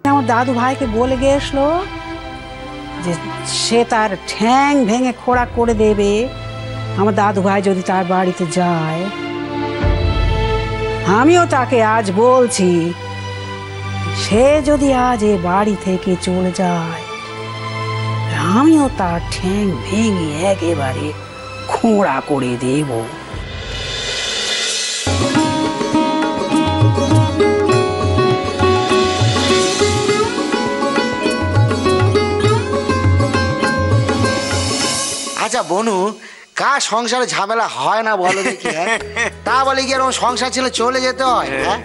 আমার দাদু ভাইকে বলে গেছিল যে সে তার ঠ্যাং ভেঙে খোড়া করে দেবে আমার দাদু ভাই যদি তার বাড়িতে যায়। আমিও তাকে আজ বলছি, সে যদি আজ এ বাড়ি থেকে চলে যায় আমিও তার ঠ্যাং ভেঙে একেবারে খোঁড়া করে দেব। আচ্ছা বনু, কার সংসারে ঝামেলা হয় না বলো দেখি? তা বলে কি এরকম সংসার ছেলে চলে যেতে হয়? হ্যাঁ,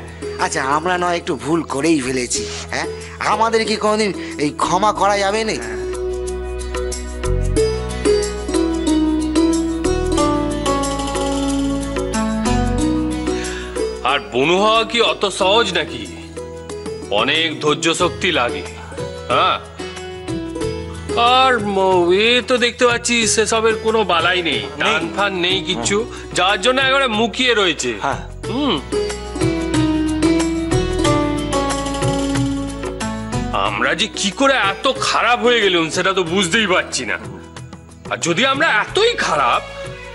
আচ্ছা আমরা নয় একটু ভুল করেই ফেলেছি, হ্যাঁ, আমাদের কি কোনোদিন এই ক্ষমা করা যাবে না? আর বনু হওয়া কি অত সহজ নাকি? অনেক ধৈর্য শক্তি লাগে। হ্যাঁ, আর এ তো দেখতে পাচ্ছি সেসবের কোনো বালাই নেই, টান ফান নেই কিচ্ছু, যার জন্য একেবারে মুখিয়ে রয়েছে। আমরা যে কি করে এত খারাপ হয়ে গেলাম সেটা তো বুঝতেই পারছি না। আর যদি আমরা এতই খারাপ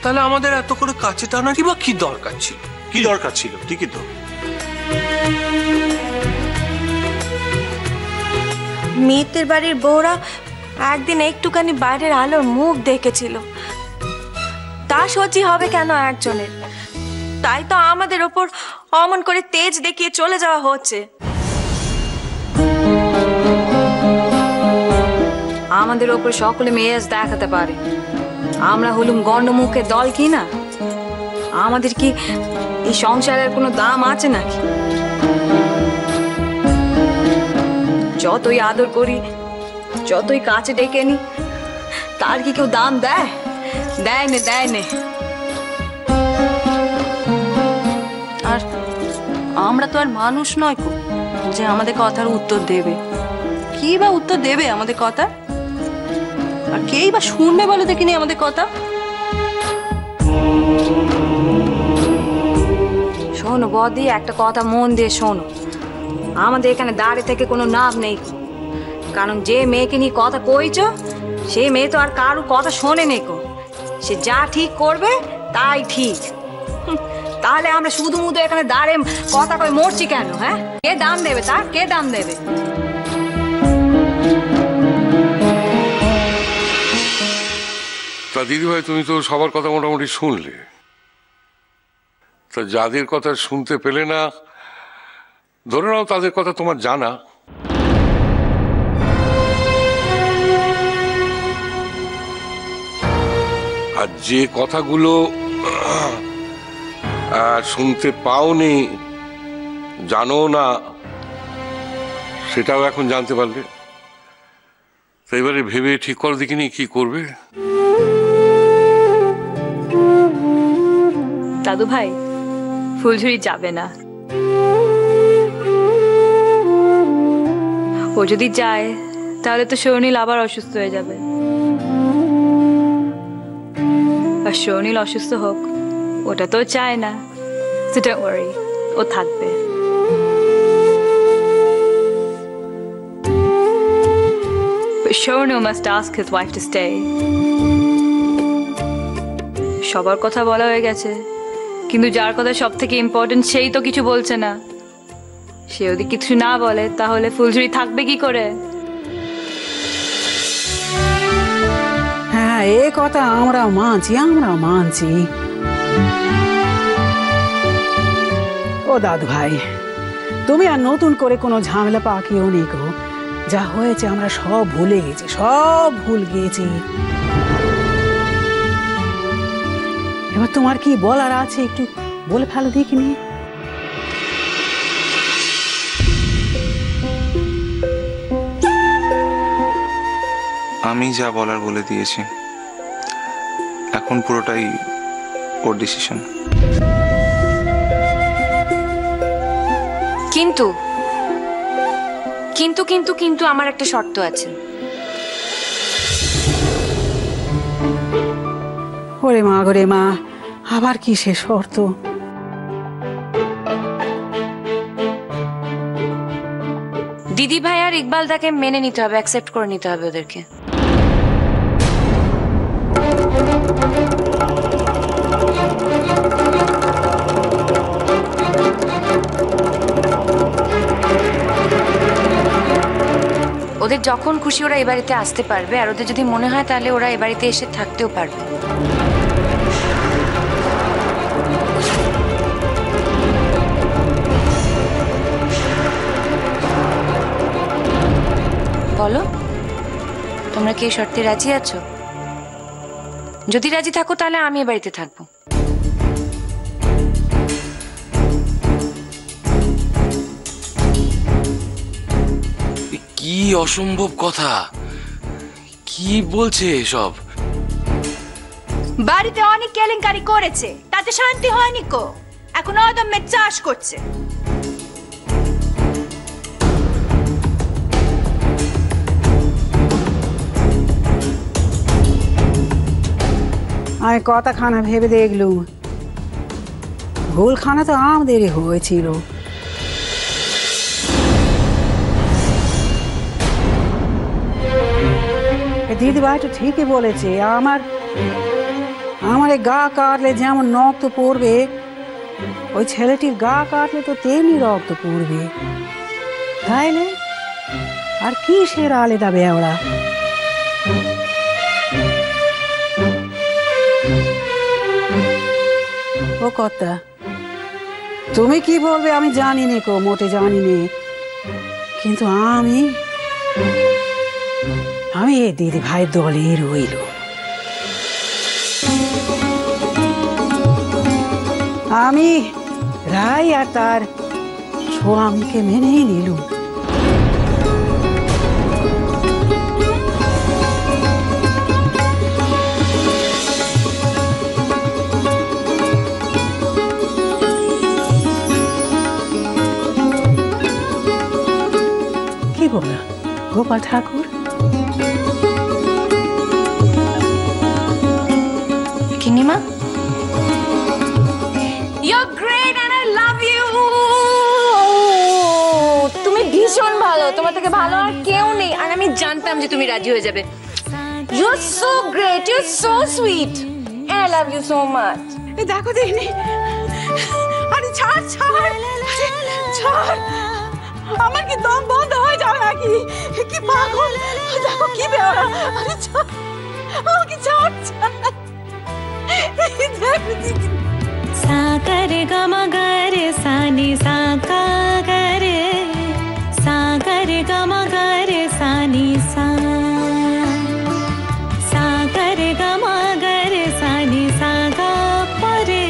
তাহলে আমাদের এত করে কাছে টানারই বা কি দরকার ছিল? কি দরকার ছিল? ঠিকই তো। মিত্রের বাড়ির বউরা একদিন একটুখানি বাইরের আলোর মুখ দেখেছিল, তা সহ্য হবে কেন একজনের? তাই তো আমাদের ওপর অমন করে তেজ দেখিয়ে চলে যাওয়া হচ্ছে। আমাদের ওপর সকলে মেজাজ দেখাতে পারে, আমরা হলুম গণ্ডমুখের দল কি না? আমাদের কি এই সংসারের কোনো দাম আছে নাকি? যতই আদর করি, যতই কাছে ডেকে নি, তার কি কেউ দাম দেয়? দেয় নে, দেয় নে। আর আমরা তো আর মানুষ নয় কো যে আমাদের কথার উত্তর দেবে। কি বা উত্তর দেবে আমাদের কথা? আর কেই বা শুনবে বলে দেখিনি আমাদের কথা? শোনো বদি, একটা কথা মন দিয়ে শোনো, আমাদের এখানে দাঁড়িয়ে থেকে কোনো লাভ নেই, কারণ যে মেয়েকে নিয়ে কথা কইছো সেই মেয়ে তো আর কারো কথা শোনে নেকো। সে যা ঠিক করবে তাই ঠিক। তাহলে আমরা শুধু মুধু এখানে দাঁড়িয়ে কথা কই মরছি কেন? হ্যাঁ, কে দাম দেবে তার? কে দাম দেবে? তা দিদিভাই, তুমি তো সবার কথা মোটামুটি শুনলে, তা যাদের কথা শুনতে পেলে না ধরে নাও তাদের কথা তোমার জানা। আর যে কথাগুলো শুনতে পাওনি, জানো না, সেটাও এখন জানতে পারলে। তো এবারে ভেবে ঠিক করো দেখিনি কি করবে। দাদু ভাই, ফুলঝুরি যাবে না। ও যদি যায় তাহলে তো সৌনীল আবার অসুস্থ হয়ে যাবে, আর সৌনীল অসুস্থ হোক ওটা তো চায় না। So don't worry, ও থাকবে। But Shonu must ask his wife to stay. সবার কথা বলা হয়ে গেছে, কিন্তু যার কথা সব থেকে ইম্পর্টেন্ট সেই তো কিছু বলছে না। সে যদি কিছু না বলে তাহলে ফুলঝুরি থাকবে কি করে? হ্যাঁ, এ কথা আমরা মানছি। ও দাদু ভাই, তুমি আর নতুন করে কোনো ঝামেলা পাকিও নি গো। যা হয়েছে আমরা সব ভুলে গেছি, সব ভুল গেছি। এবার তোমার কি বলার আছে একটু বলে ফেলো দেখিনি। আমি যা বলার বলে দিয়েছি, এখন পুরোটাই ওর ডিসিশন। কিন্তু কিন্তু কিন্তু কিন্তু আমার একটা শর্ত আছে। ওরে মা, ঘরে মা, আবার কি সে শর্ত? দিলীপ ভাই আর ইকবাল দাকে মেনে নিতে হবে, অ্যাকসেপ্ট করে নিতে হবে ওদেরকে। ওদের যখন খুশি ওরা এ বাড়িতে আসতে পারবে, আর ওদের যদি মনে হয় তাহলে ওরা এ বাড়িতে এসে থাকতেও পারবে। বলো, তোমরা কি এই শর্তে রাজি আছো? যদি রাজি থাকো তাহলে আমি এ বাড়িতে থাকবো। কি অসম্ভব কথা, কি বলছে এসব? বাড়িতে অনেক কেলেঙ্কারি করেছে, তাতে শান্তি হয়নি কো, এখন অদম্যের চাষ করছে। আমি কথাখানা ভেবে দেখলুম, ভুলখানা তো আমাদেরই হয়েছিল। দিদিভাই তো ঠিকই বলেছে, আমার গা কাটলে যেমন রক্ত পড়বে, ওই ছেলেটির গা কাটলে তো তেমনি রক্ত পড়বে, তাইলে আর কি সেরা আলাদা বেওড়া। ও কর্তা, তুমি কি বলবে আমি জানি নে কো, মোটে জানি নে, কিন্তু আমি এই দিদি ভাই দলে রইল। আমি রাই আর তার স্বামীকে মেনেই নিলুম। কি বললা গোপাল ঠাকুর? কিনিমা, You're great and I love you. তুমি ভীষণ ভালো, তোমার থেকে ভালো আর কেউ নেই, আর আমি জানতাম যে তুমি রাজি হয়ে যাবে। You're so great, you're so sweet and I love you so much. এই দেখো দেখিনি, আরে ছাড় ছাড় ছাড়, আমার কি দম বন্ধ হয়ে যাবে নাকি? কি পাগল, দেখো কি বেওড়া, আরে ছাড়, আমাকে ছাড় ছাড়। सागर गमगर सानी सागर, सागर गमगर सानी सा, सागर गमगर सानी सागा परे,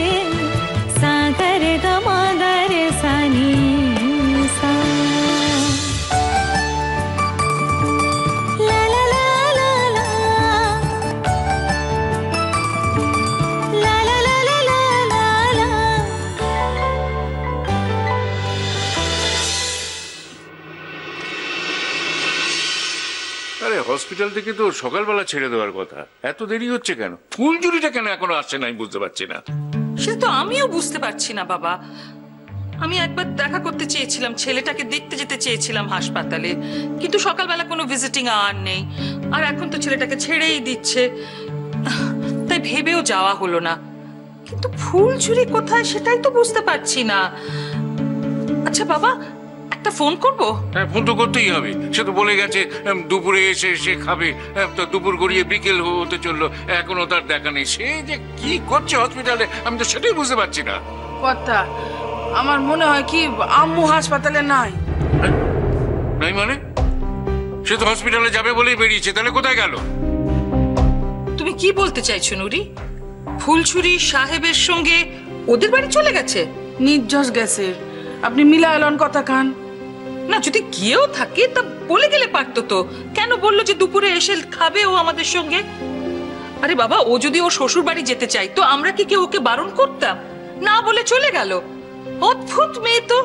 सागर गमगर सानी सा। ला ला ला ला ला, ला ला ला ला ला ला ला। আরে হসপিটাল থেকে তো সকালবেলা ছেড়ে দেওয়ার কথা, এত দেরি হচ্ছে কেন? ফুলঝুরিটা কেন এখনো আসছে না আমি বুঝতে পারছি না। সেটা তো আমিও বুঝতে পারছি না বাবা। আমি একবার দেখা করতে চেয়েছিলাম, ছেলেটাকে দেখতে যেতে চেয়েছিলাম হাসপাতালে, কিন্তু সকালবেলা কোনো ভিজিটিং আওয়ার নেই, আর এখন তো ছেলেটাকে ছেড়েই দিচ্ছে, তাই ভেবেও যাওয়া হলো না। কিন্তু ফুলঝুরি কোথায় সেটাই তো বুঝতে পারছি না। আচ্ছা বাবা, একটা ফোন করবো? হ্যাঁ, ফোন তো করতেই হবে। সে তো বলে গেছে দুপুরে এসে সে খাবে, তো দুপুর গড়িয়ে বিকেল হতে চললো, এখনো তার দেখা নেই। সে যে কি করছে হসপিটালে আমি তো সেটাই বুঝতে পারছি না। কথা, আমার মনে হয় কি আম্মু হাসপাতালে নাই। নাই মানে? সে তো হসপিটালে যাবে বলেই বেরিয়েছে, তাহলে কোথায় গেল? তুমি কি বলতে চাইছো নুরি? ফুলছুরি সাহেবের সঙ্গে ওদের বাড়ি চলে গেছে? নির্জস গেছে, আপনি মিলা এলন কথা খান না। যদি গিয়েও থাকে তা বলে গেলে পারতো তো, কেন বললো যে দুপুরে এসে খাবে ও আমাদের সঙ্গে? আরে বাবা, ও যদি ওর শ্বশুর বাড়ি যেতে চাইতো আমরা কি কেউ ওকে বারণ করতাম? না বলে চলে গেল। অদ্ভুত মেয়ে তো,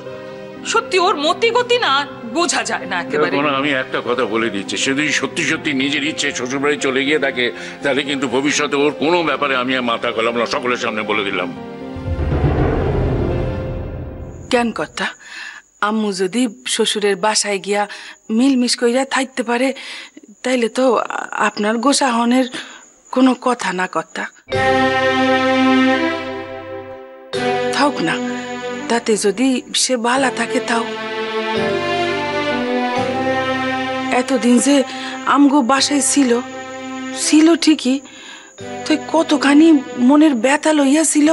সত্যি ওর মতি গতি না বোঝা যায় না একেবারে। আমি একটা কথা বলে দিচ্ছি, সে যদি সত্যি সত্যি নিজের ইচ্ছে শ্বশুর বাড়ি চলে গিয়ে থাকে, তাহলে কিন্তু ভবিষ্যতে ওর কোনো ব্যাপারে আমি আর মাথা গলাম না, সকলের সামনে বলে দিলাম। কেন কথা, আম্মু যদি শ্বশুরের বাসায় গিয়া মিলমিশ কইরা থাকতে পারে তাইলে তো আপনার গোসাহনের কোনো কথা না কর্তা। থাক না, তাতে যদি সে ভালো থাকে তাও। এতদিন যে আমগো বাসায় ছিল ঠিকই, তো কতখানি মনের ব্যথা লইয়া ছিল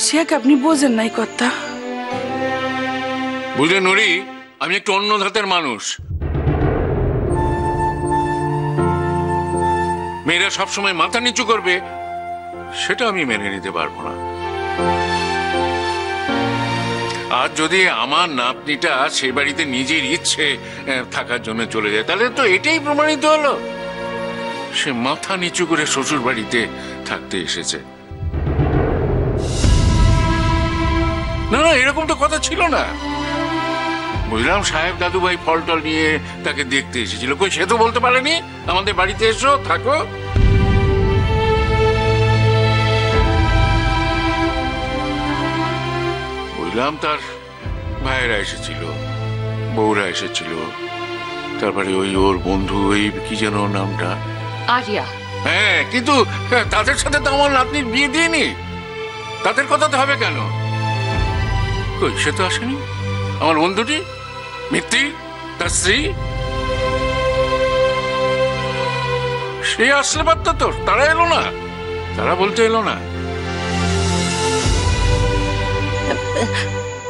সে আপনি বোঝেন নাই কর্তা। বুঝলে নুরি, আমি একটু অন্য ধাতের মানুষ। মেয়েরা সবসময় মাথা নিচু করবে সেটা আমি মেনে নিতে পারবো না। আর যদি আমার নাতনিটা সে বাড়িতে নিজের ইচ্ছে থাকার জন্য চলে যায় তাহলে তো এটাই প্রমাণিত হলো সে মাথা নিচু করে শ্বশুর বাড়িতে থাকতে এসেছে। না না, এরকম তো কথা ছিল না। বুঝলাম সাহেব দাদুভাই ফল টল নিয়ে তাকে দেখতে এসেছিল, কই সে তো বলতে পারেনি আমাদের বাড়িতে এসো থাকো। বুঝলাম তার ভাইয়েরা এসেছিল, বউরা এসেছিল, তারপরে ওই ওর বন্ধু ওই কি যেন নামটা, আরিয়া। হ্যাঁ, কিন্তু তাদের সাথে তো আমার নাতনির বিয়ে দিইনি, তাদের কথা তো হবে কেন? কই সে তো আসেনি। আমার বন্ধুটি মিত্তি তার স্ত্রী, সে আসলে পারত তো, তারা এলো না, তারা বলতে এলো না।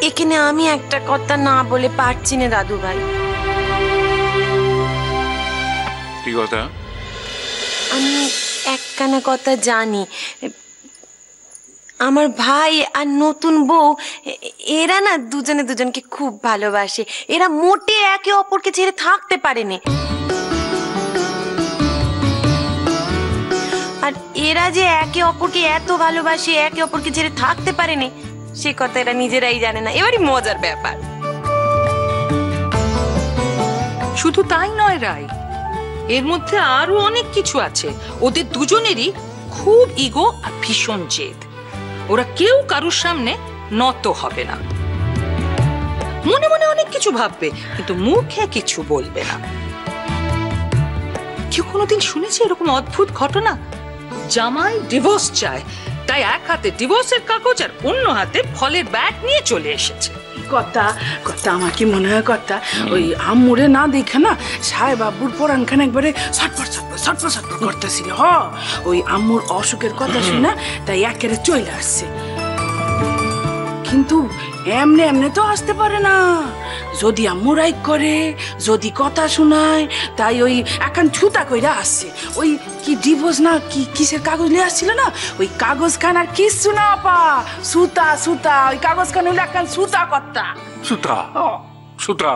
এখানে আমি একটা কথা না বলে পারছি না দাদু ভাই। কি কথা? আমি একখানা কথা জানি, আমার ভাই আর নতুন বউ এরা না দুজনে দুজনকে খুব ভালোবাসে, এরা মোটে একে অপরকে ছেড়ে থাকতে পারেনি। আর এরা যে একে অপরকে এত ভালোবাসে, একে অপরকে ছেড়ে থাকতে পারেনি সে কথা এরা নিজেরাই জানে না। এবারই মজার ব্যাপার। শুধু তাই নয় রাই, এর মধ্যে আরো অনেক কিছু আছে। ওদের দুজনেরই খুব ইগো আর ভীষণ জেদ। ওরা কেউ কারুর সামনে নত হবে না, মনে মনে অনেক কিছু ভাববে কিন্তু মুখে কিছু বলবে না। কেউ কোনোদিন শুনেছে এরকম অদ্ভুত ঘটনা? জামাই ডিভোর্স চায়, তাই এক হাতে ডিভোর্সের কাগজ আর অন্য হাতে ফলের ব্যাগ নিয়ে চলে এসেছে। কথা আমার কি মনে হয় কর্তা, ওই আম্মুরে না দেখে না সাহেব বাবুর পরানখানে একবারে ছটফট করতেছিল। ওই আম্মুর অসুখের কথা শুনে তাই একেবারে চলে আসছে। কিন্তু এমনি এমনি তো আসতে পারে না, যদি আম্মু রাইক করে, যদি কথা শোনায়, তাই ওই এখন ছুতা কইরা আসছে। ওই কি ডিভোর্স না কি কিসের কাগজ নিয়ে আসছিল না, ওই কাগজ খান আর কিচ্ছু না পা, সুতা ওই কাগজ খান হইলে এখন সুতা কর্তা। সুতা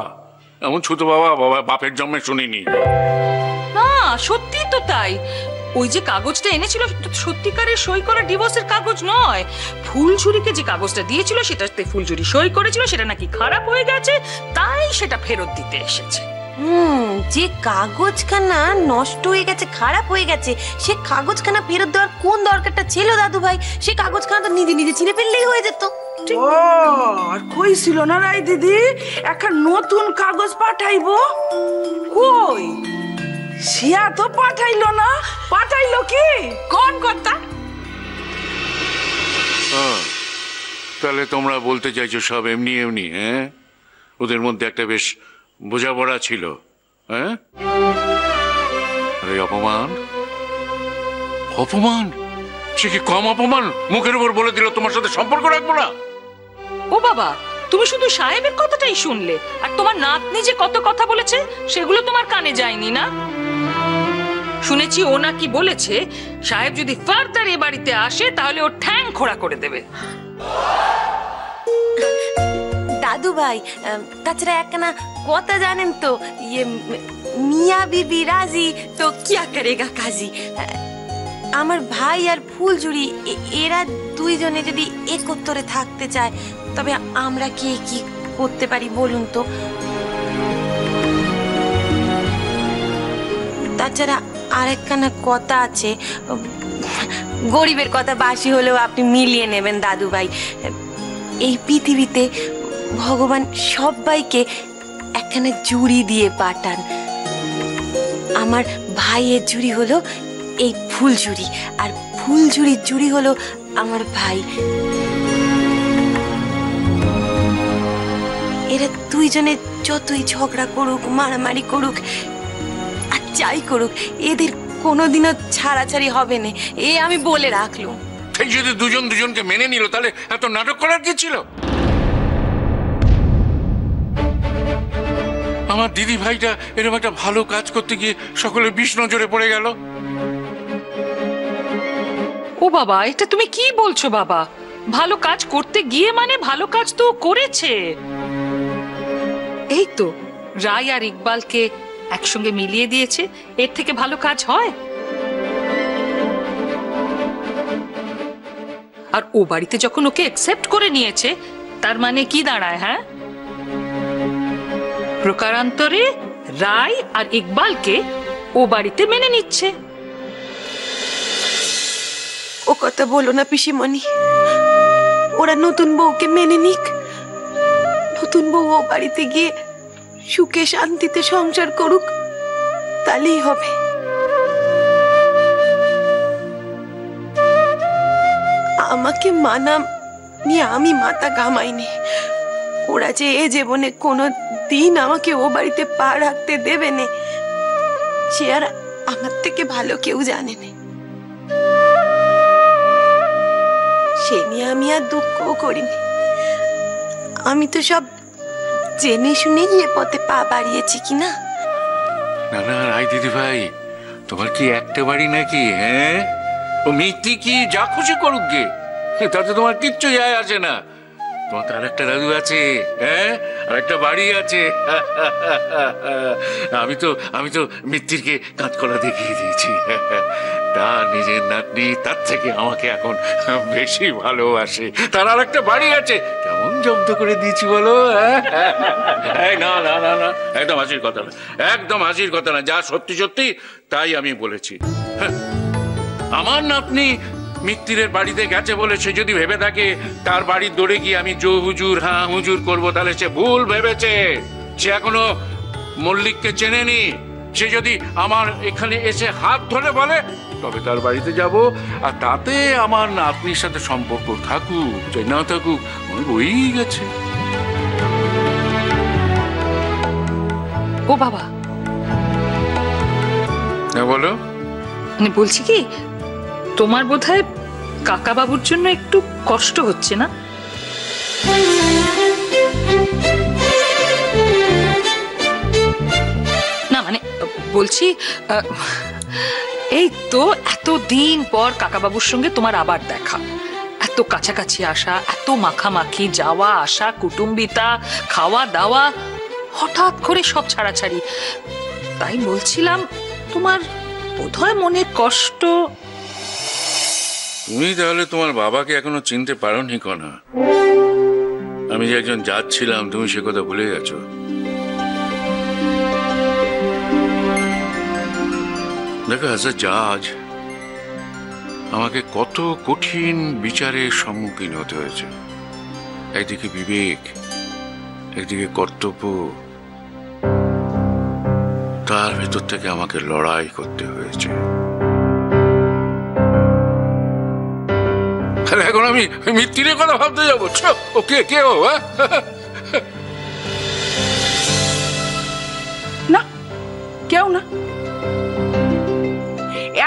এমন ছুতো বাবা বাপের জন্মে শুনিনি। না সত্যি তো তাই। ওই যে কাগজটা এনেছিল সত্যিকারের সই করা ডিভোর্সের কাগজ নয়। ফুলঝুরিকে যে কাগজটা দিয়েছিল সেটাতে ফুলঝুরি সই করেছিল, সেটা নাকি খারাপ হয়ে গেছে, তাই সেটা ফেরত দিতে এসেছে। যে কাগজখানা নষ্ট হয়ে গেছে, খারাপ হয়ে গেছে, সে কাগজখানা ফেরত দেওয়ার কোন দরকারটা ছিল দাদু ভাই? সে কাগজখানা তো নিজে নিজে ছিঁড়ে ফেললেই হয়ে যেত। আর কই ছিল না রাই দিদি একটা নতুন কাগজ পাঠাইবো? কই শিয়া তো পাঠাইলো না, পাঠাইলো কি কোন কথা? তাহলে তোমরা বলতে চাইছো সব এমনি এমনি? হ্যাঁ, ওদের মধ্যে একটা বেশ বোঝাপড়া ছিল। হ্যাঁ, আরে অপমান সে কি কম অপমান? মুখের উপর বলে দিল তোমার সাথে সম্পর্ক রাখবো না। ও বাবা, তুমি শুধু সাহেবের কথাটাই শুনলে, আর তোমার নাতনি যে কত কথা বলেছে সেগুলো তোমার কানে যায়নি না? শুনেছি ও নাকি বলেছে সাহেব যদি ফার্দার এ বাড়িতে আসে তাহলে ও ঠ্যাং খোড়া করে দেবে। দাদু ভাই, তাছাড়া একখানা কথা জানেন তো, ইয়ে মিয়া বিবি রাজি তো কিয়া করেগা কাজী। আমার ভাই আর ফুলঝুরি এরা দুইজনে যদি একত্রে থাকতে চায় তবে আমরা কি করতে পারি বলুন তো? তাছাড়া আরেকখানা কথা আছে, গরিবের কথা বাসি হলেও আপনি মিলিয়ে নেবেন দাদু ভাই। এই পৃথিবীতে ভগবান সবাইকে একখানা জুড়ি দিয়ে পাঠান। আমার ভাইয়ের জুড়ি হলো এই ফুলঝুরি, আর ফুলঝুরির জুড়ি হলো আমার ভাই। এরা দুইজনে যতই ঝগড়া করুক, মারামারি করুক আর যাই করুক, এদের কোনোদিনও ছাড়াছাড়ি হবে না, এ আমি বলে রাখলুম। তাই যদি দুজন দুজনকে মেনে নিল তাহলে এত নাটক করার কি ছিল? আমার দিদি ভাইটা এরকম একটা ভালো কাজ করতে গিয়ে সকলে বিষ নজরে পড়ে গেল। ও বাবা, এটা তুমি কি বলছো বাবা? ভালো কাজ করতে গিয়ে মানে ভালো কাজ তো করেছে। এই তো রায় আর ইকবালকে একসঙ্গে মিলিয়ে দিয়েছে, এর থেকে ভালো কাজ হয়? আর ও বাড়িতে যখন ওকে অ্যাকসেপ্ট করে নিয়েছে, তার মানে কি দাঁড়ায়? হ্যাঁ, প্রকারান্তরে রায় আর ইকবালকে ও বাড়িতে মেনে নিচ্ছে। ও কথা বলো না পিসিমণি, ওরা নতুন বউকে মেনে নিক, নতুন বউ ও বাড়িতে গিয়ে সুখে শান্তিতে সংসার করুক, তাহলেই হবে। আমাকে মানা নিয়ে আমি মাথা ঘামাইনি। ওরা যে এ জীবনে কোনো দিন আমাকে ও বাড়িতে পা রাখতে দেবে না, সে আর আমার থেকে ভালো কেউ জানে না। সে নিয়ে আমি আর দুঃখও করিনি। আমি তো সব জেনে শুনেই এ পথে পা বাড়িয়েছি কিনা। না না রায় দিদি ভাই, তোমার কি একটা বাড়ি নাকি? হ্যাঁ, ও মিত্তি কি যা খুশি করুক গে, তাতে তোমার কিচ্ছু যায় আসে না। তোমার তো আর একটা দাদু আছে, হ্যাঁ, আর একটা বাড়ি আছে। আমি তো মিত্তিরকে কাঁচকলা দেখিয়ে দিয়েছি। তার নিজের নাতনি তার থেকে আমাকে এখন বেশি ভালোবাসে। তার আর একটা বাড়ি আছে, কেমন জব্দ করে দিয়েছি বলো? না না না না, একদম হাসির কথা না, একদম হাসির কথা না, যা সত্যি সত্যি তাই আমি বলেছি। আমার নাতনি মিত্তিরের বাড়িতে গেছে বলে সে যদি ভেবে থাকে তার বাড়ির দৌড়ে গিয়ে আমি জো হুজুর হ্যাঁ হুজুর করবো, তাহলে সে ভুল ভেবেছে। সে এখনো মল্লিককে চেনেনি। সে যদি আমার এখানে এসে হাত ধরে বলে তবে তার বাড়িতে যাব, আর তাতে আমার নাতনির সাথে সম্পর্ক থাকুক চাই না থাকুক, আমার বই গেছে। ও বাবা, হ্যাঁ বলো। বলছি কি, তোমার বোধহয় কাকা বাবুর জন্য একটু কষ্ট হচ্ছে না? না মানে বলছি, এই তো এতদিন পর কাকা বাবুর সঙ্গে তোমার আবার দেখা, এত কাছাকাছি আসা, এত মাখামাখি, যাওয়া আসা, কুটুম্বিতা, খাওয়া দাওয়া, হঠাৎ করে সব ছাড়াছাড়ি। তাই বলছিলাম তোমার বোধহয় মনে কষ্ট। তুমি তাহলে তোমার বাবাকে এখনো চিনতে পারোনি কনা? আমি যে একজন জাজ ছিলাম, তুমি সে কথা ভুলে গেছো? দেখো, অ্যাজ এ জাজ আমাকে কত কঠিন বিচারের সম্মুখীন হতে হয়েছে। একদিকে বিবেক, একদিকে কর্তব্য, তার ভেতর থেকে আমাকে লড়াই করতে হয়েছে। এখন আমি মিত্তিরের কথা ভাবতে যাবো? ও কে ও? না, কেউ না।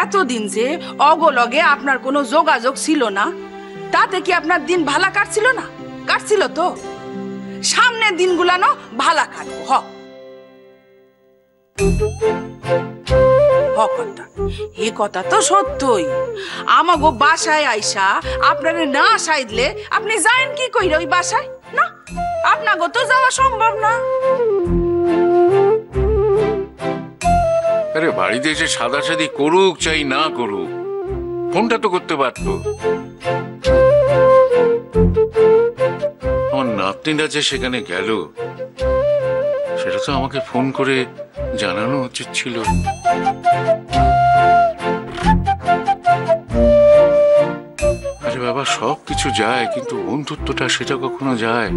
এতদিন যে অগলগে আপনার কোনো যোগাযোগ ছিল না, তাতে কি আপনার দিন ভালা কাটছিল না? কাটছিল তো। সামনের দিনগুলানো ভালা কাটবো। এ কথা তো সত্যই। আমাগো বাসায় আইসা আপনারে না সাইদলে আপনি যায়েন কি কইরা ওই বাসায়? না, আপনাগো তো যাওয়া সম্ভব না। আরে বাড়িতে এসে সাদাসাদি করুক চাই না করুক, ফোনটা তো করতে পারতো। আমার নাতনিটা যে সেখানে গেল সেটা তো আমাকে ফোন করে জানানো উচিত ছিল। আরে বাবা, সব কিছু যায় কিন্তু বন্ধুত্বটা সেটা কখনো যায়?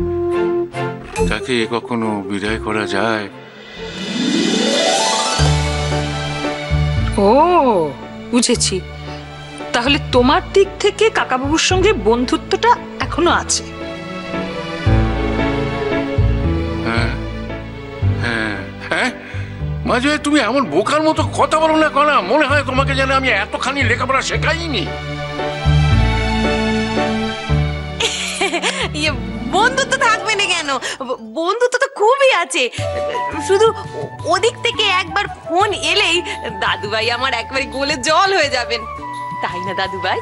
তাকে কখনো বিদায় করা যায়? ও বুঝেছি, তাহলে তোমার দিক থেকে কাকাবাবুর সঙ্গে বন্ধুত্বটা এখনো আছে। হ্যাঁ হ্যাঁ হ্যাঁ, মাঝে তুমি এমন বোকার মতো কথা বলো না কনা, মনে হয় তোমাকে যেন আমি এতখানি লেখাপড়া শেখাইনি। বন্ধুত্ব থাকবে না কেন, বন্ধুত্ব তো খুবই আছে। শুধু ওদিক থেকে একবার ফোন এলেই দাদুভাই আমার একবারে গোলে জল হয়ে যাবেন, তাই না দাদুভাই?